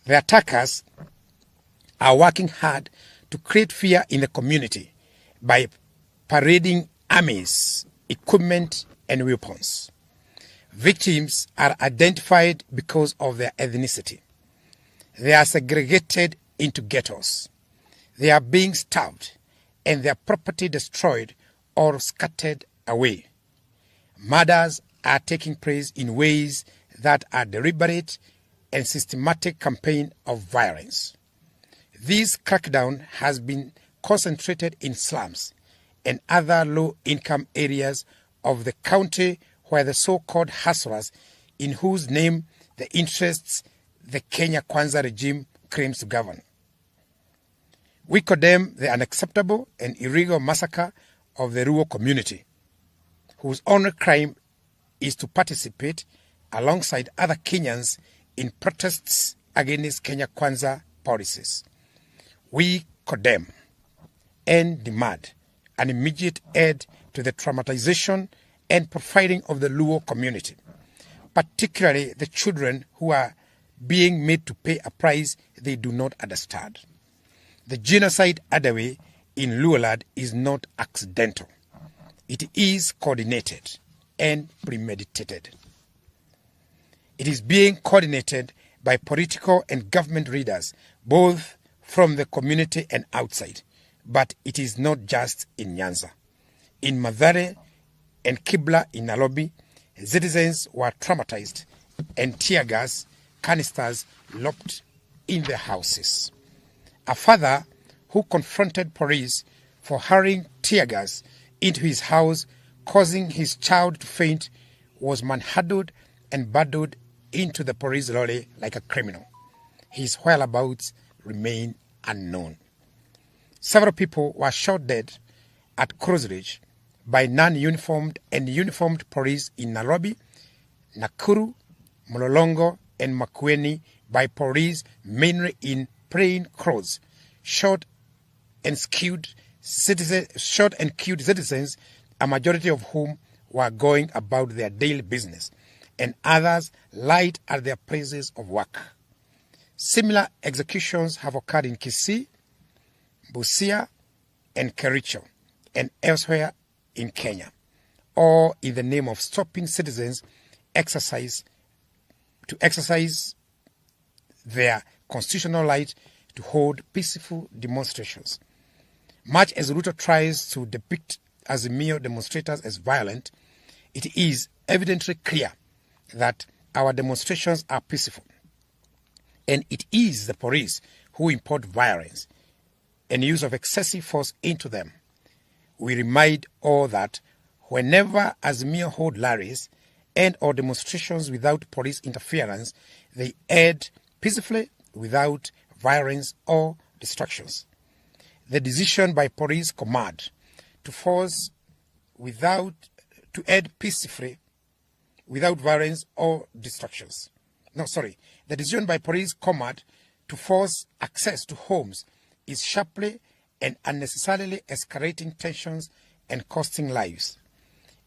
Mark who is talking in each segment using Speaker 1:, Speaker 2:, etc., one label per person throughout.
Speaker 1: The attackers are working hard to create fear in the community by parading armies, equipment, and weapons. Victims are identified because of their ethnicity. They are segregated into ghettos. They are being starved and their property destroyed or scattered away. Murders are taking place in ways that are deliberate and systematic campaign of violence. This crackdown has been concentrated in slums and other low-income areas of the county where the so-called hustlers, in whose name the interests the Kenya Kwanza regime claims to govern. We condemn the unacceptable and illegal massacre of the Luo community, whose only crime is to participate alongside other Kenyans in protests against Kenya Kwanza policies. We condemn and demand an immediate end to the traumatization and profiling of the Luo community, particularly the children who are being made to pay a price they do not understand. The genocide underway in Luoland is not accidental. It is coordinated and premeditated. It is being coordinated by political and government leaders, both from the community and outside. But it is not just in Nyanza. In Mathare and Kibra in Nairobi, citizens were traumatized and tear gas canisters locked in their houses. A father who confronted police for hurling tear gas into his house, causing his child to faint, was manhandled and bundled into the police lorry like a criminal. His whereabouts remain unknown. Several people were shot dead at Cross Ridge by non-uniformed and uniformed police in Nairobi, Nakuru, Mlolongo, and Makueni by police mainly in plain clothes, shot and killed citizens, a majority of whom were going about their daily business, and others lied at their places of work. Similar executions have occurred in Kisii, Busia, and Kericho, and elsewhere in Kenya, all in the name of stopping citizens to exercise their constitutional right to hold peaceful demonstrations. Much as Ruto tries to depict Azimio demonstrators as violent, it is evidently clear that our demonstrations are peaceful. And it is the police who import violence and use of excessive force into them. We remind all that whenever Azimio hold rallies and or demonstrations without police interference, they end peacefully without violence or distractions. The decision by police command to end peacefully without violence or distractions. The decision by police command to force access to homes is sharply and unnecessarily escalating tensions and costing lives.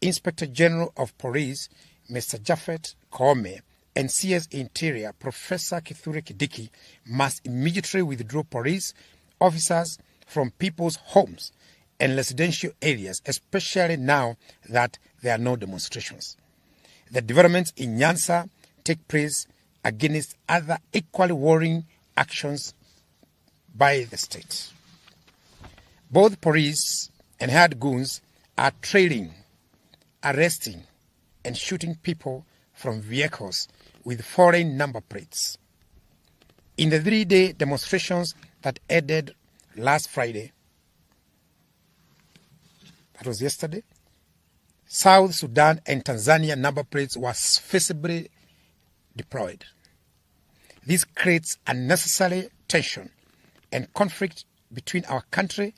Speaker 1: Inspector General of Police, Mr. Japhet Koome, and CS Interior, Professor Kithure Kindiki, must immediately withdraw police officers from people's homes and residential areas, especially now that there are no demonstrations. The developments in Nyanza take place against other equally worrying actions by the state. Both police and hired goons are trailing, arresting, and shooting people from vehicles with foreign number plates. In the 3-day demonstrations that ended last Friday, that was yesterday, South Sudan and Tanzania number plates were visibly deployed. This creates unnecessary tension and conflict between our country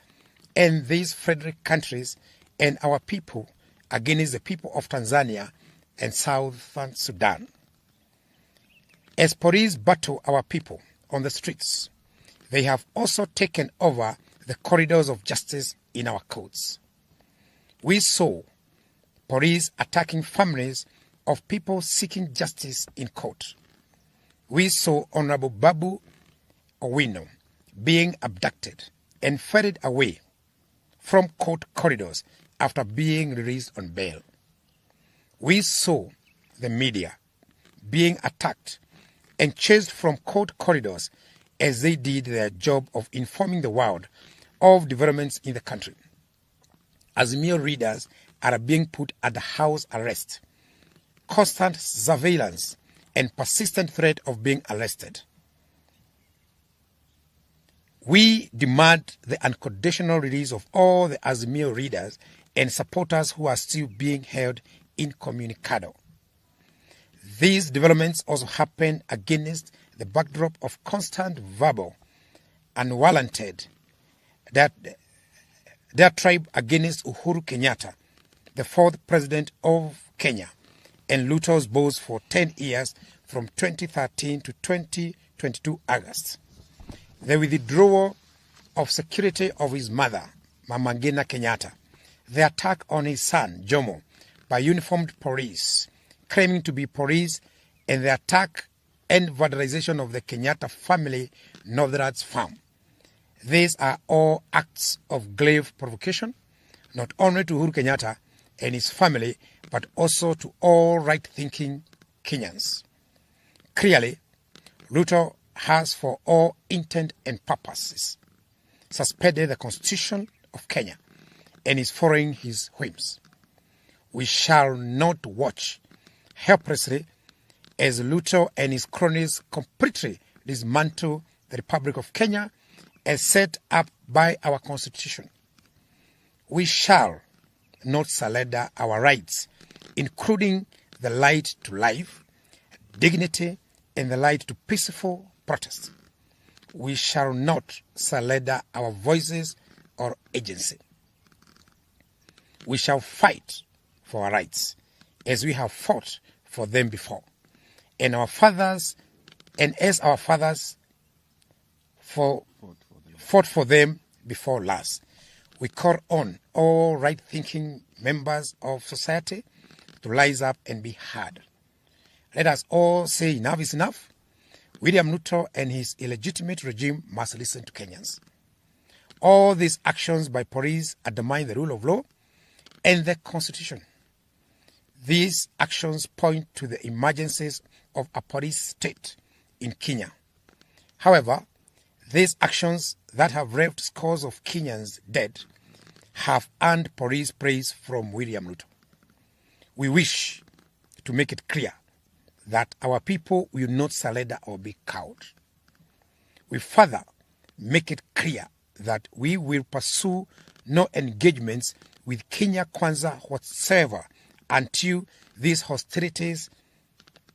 Speaker 1: and these federal countries and our people against the people of Tanzania and Southern Sudan. As police battle our people on the streets, they have also taken over the corridors of justice in our courts. We saw police attacking families of people seeking justice in court. We saw Honorable Babu Owino being abducted and ferried away from court corridors after being released on bail. We saw the media being attacked and chased from court corridors as they did their job of informing the world of developments in the country. Azimio readers are being put under house arrest, constant surveillance, and persistent threat of being arrested. We demand the unconditional release of all the Azimio readers and supporters who are still being held incommunicado. These developments also happen against the backdrop of constant verbal, unwarranted diatribe against Uhuru Kenyatta, the fourth president of Kenya, and Ruto's boss for 10 years from 2013 to 2022 August. The withdrawal of security of his mother, Mama Ngina Kenyatta, the attack on his son, Jomo, by uniformed police, claiming to be police, and the attack and vandalization of the Kenyatta family Northern's farm. These are all acts of grave provocation, not only to Uhuru Kenyatta and his family, but also to all right-thinking Kenyans. Clearly, Ruto has, for all intent and purposes, suspended the Constitution of Kenya and is following his whims. We shall not watch helplessly as Ruto and his cronies completely dismantle the Republic of Kenya as set up by our Constitution. We shall not surrender our rights, including the right to life, dignity, and the right to peaceful protest. We shall not surrender our voices or agency. We shall fight for our rights as we have fought for them before, and as our fathers fought for them before last. We call on all right-thinking members of society to rise up and be heard. Let us all say enough is enough. William Ruto and his illegitimate regime must listen to Kenyans. All these actions by police undermine the rule of law and the Constitution. These actions point to the emergencies of a police state in Kenya. However, these actions that have left scores of Kenyans dead have earned police praise from William Ruto. We wish to make it clear that our people will not surrender or be cowed. We further make it clear that we will pursue no engagements with Kenya Kwanza whatsoever until these hostilities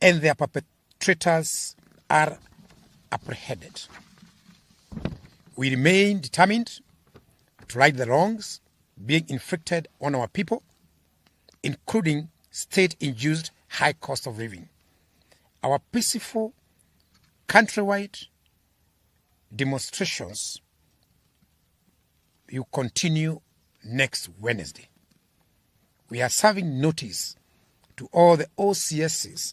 Speaker 1: and their perpetrators are apprehended. We remain determined to right the wrongs being inflicted on our people, including state-induced high cost of living. Our peaceful countrywide demonstrations will continue next Wednesday. We are serving notice to all the OCSs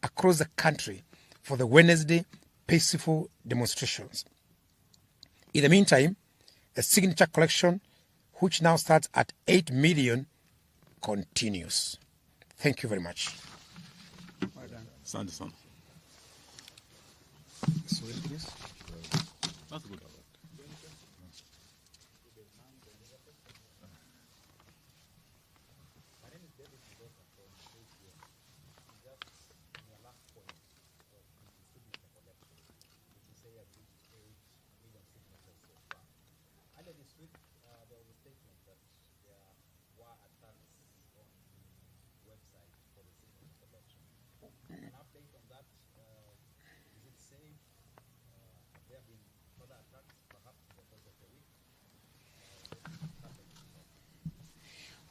Speaker 1: across the country for the Wednesday peaceful demonstrations. In the meantime, the signature collection, which now starts at 8 million, continues. Thank you very much.
Speaker 2: Asante sana. That's good.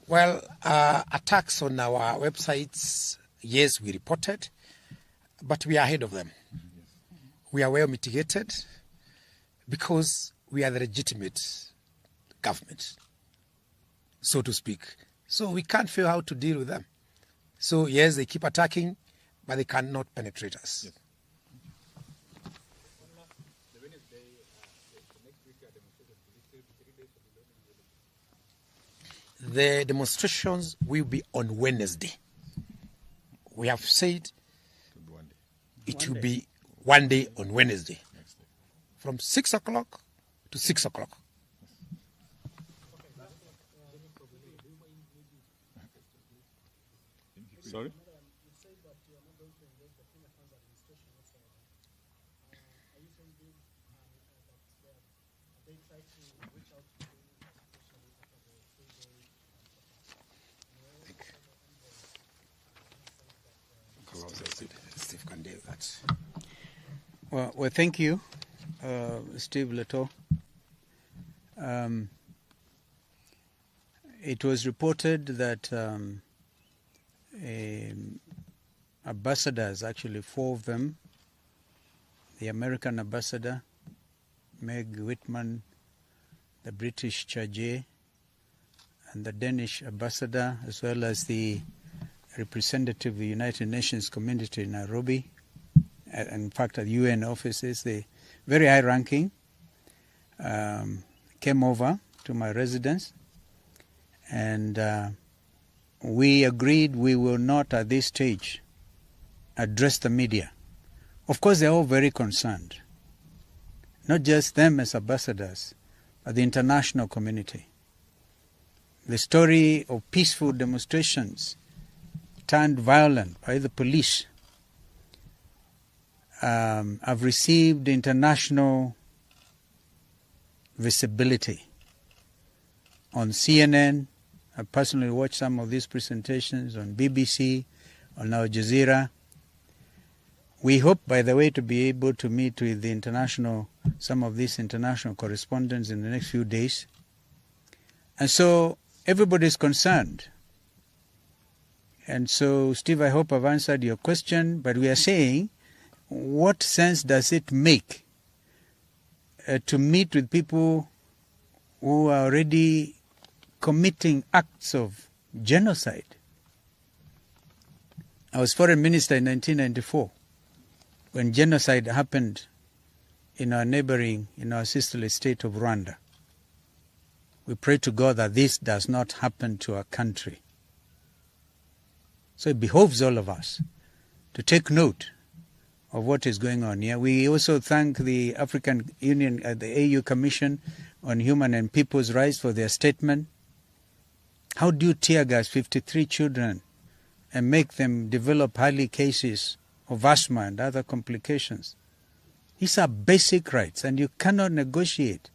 Speaker 1: Well, attacks on our websites, yes, we reported, but we are ahead of them. We are well mitigated because we are the legitimate government, so to speak. So we can't figure out how to deal with them. So yes, they keep attacking, but they cannot penetrate us.
Speaker 2: Yes.
Speaker 1: The demonstrations will be on Wednesday. We have said it will be one day on Wednesday, from 6 o'clock to 6 o'clock.
Speaker 2: Sorry?
Speaker 1: Steve can do that.
Speaker 3: Well, thank you, Steve Leto. It was reported that ambassadors, actually 4 of them, the American ambassador, Meg Whitman, the British Chargé, and the Danish ambassador, as well as the representative of the United Nations community in Nairobi, in fact at UN offices, the very high ranking, came over to my residence, and we agreed we will not at this stage address the media. Of course, they're all very concerned, not just them as ambassadors, but the international community. The story of peaceful demonstrations turned violent by the police have received international visibility. On CNN, I personally watched some of these presentations, on BBC, on Al Jazeera. We hope, by the way, to be able to meet with the some of these international correspondents in the next few days. And so everybody is concerned. And so, Steve, I hope I've answered your question, but we are saying, what sense does it make to meet with people who are already committing acts of genocide? I was foreign minister in 1994 when genocide happened in our sisterly state of Rwanda. We pray to God that this does not happen to our country. So it behoves all of us to take note of what is going on here. We also thank the African Union, the AU Commission on Human and People's Rights for their statement. How do you tear gas 53 children and make them develop early cases of asthma and other complications? These are basic rights, and you cannot negotiate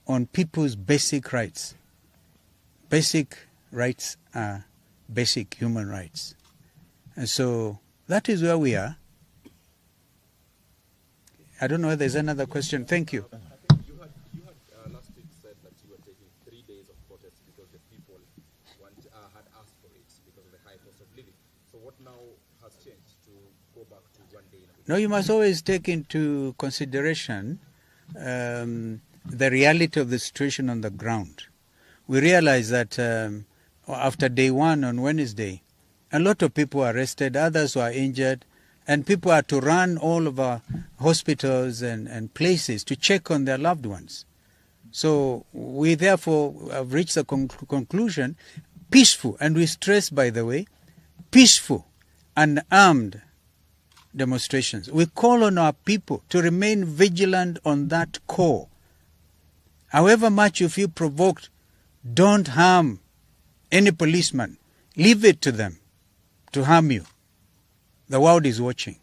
Speaker 3: on people's basic rights. Basic rights are basic human rights. And so that is where we are. I don't know whether there's another question. Thank you.
Speaker 4: I think you had last week said that you were taking 3 days of protest because the people had asked for it because of the high cost of living. So what now has changed to go back to 1 day?
Speaker 3: No, you must always take into consideration the reality of the situation on the ground. We realize that after day 1 on Wednesday, a lot of people were arrested, others were injured, and people had to run all over hospitals and places to check on their loved ones. So we therefore have reached the conclusion, peaceful, and we stress, by the way, peaceful and armed demonstrations. We call on our people to remain vigilant on that core. However much you feel provoked, don't harm any policeman. Leave it to them to harm you. The world is watching.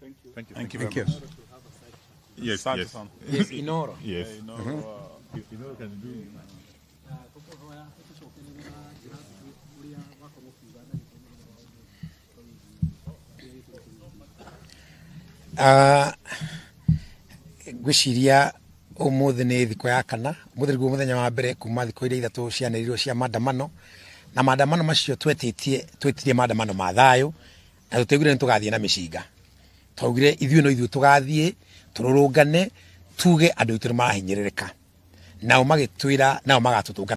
Speaker 2: Thank you. Thank you.
Speaker 3: Thank you.
Speaker 2: Yes, yes.
Speaker 1: Yes, Inoro.
Speaker 2: Yes.
Speaker 4: Inoro can do.
Speaker 1: Gwiciria umuthi ni thiko ya kana muthi niguo muthenya wa mbere kuma thiko iria ithatu cianĩrĩirwo cia maandamano na maandamano macio twetirie maandamano ma thayo na tutegire ni tugathie na mĩcinga twaugire ithuĩ tugathie tururungane tuge andũ itũ marahinyĩrĩrĩka nao magĩtwĩra nao magatũtũngana